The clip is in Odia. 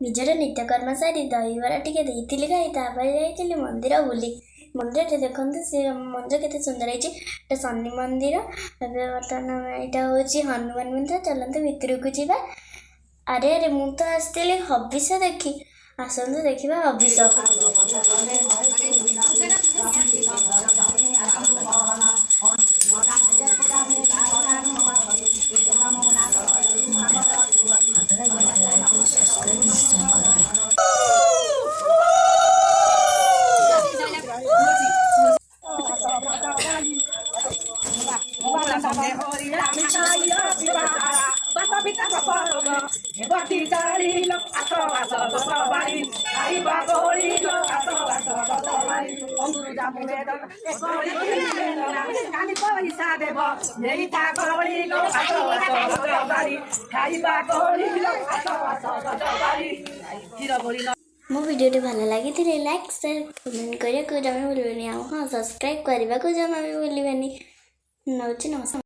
ନିଜର ନିତ୍ୟକର୍ମ ସାରି ଦହିବରା ଟିକେ ଦେଇଥିଲି ଖାଇ ତାପରେ ଯାଇଥିଲି ମନ୍ଦିର ବୁଲି। ମନ୍ଦିରଟେ ଦେଖନ୍ତୁ ସେ ମନ୍ଦିର କେତେ ସୁନ୍ଦର ହେଇଛି। ଏଇଟା ଶନି ମନ୍ଦିର। ଏବେ ବର୍ତ୍ତମାନ ଏଇଟା ହେଉଛି ହନୁମାନ ମନ୍ଦିର। ଚାଲନ୍ତୁ ଭିତରକୁ ଯିବା। ଆରେ ଆରେ ମୁଁ ତ ଆସିଥିଲି ହବିଷ ଦେଖି। ଆସନ୍ତୁ ଦେଖିବା ହବିଷ। ମୋ ଭିଡ଼ିଓଟି ଭଲ ଲାଗିଥିଲେ ଲାଇକ୍ ସେୟାର କମେଣ୍ଟ କରିବାକୁ ଜମା ଭୁଲିବେନି। ଆଉ ହଁ ସବସ୍କ୍ରାଇବ୍ କରିବାକୁ ଜମା ବି ଭୁଲିବେନି। ନମସ୍କାର।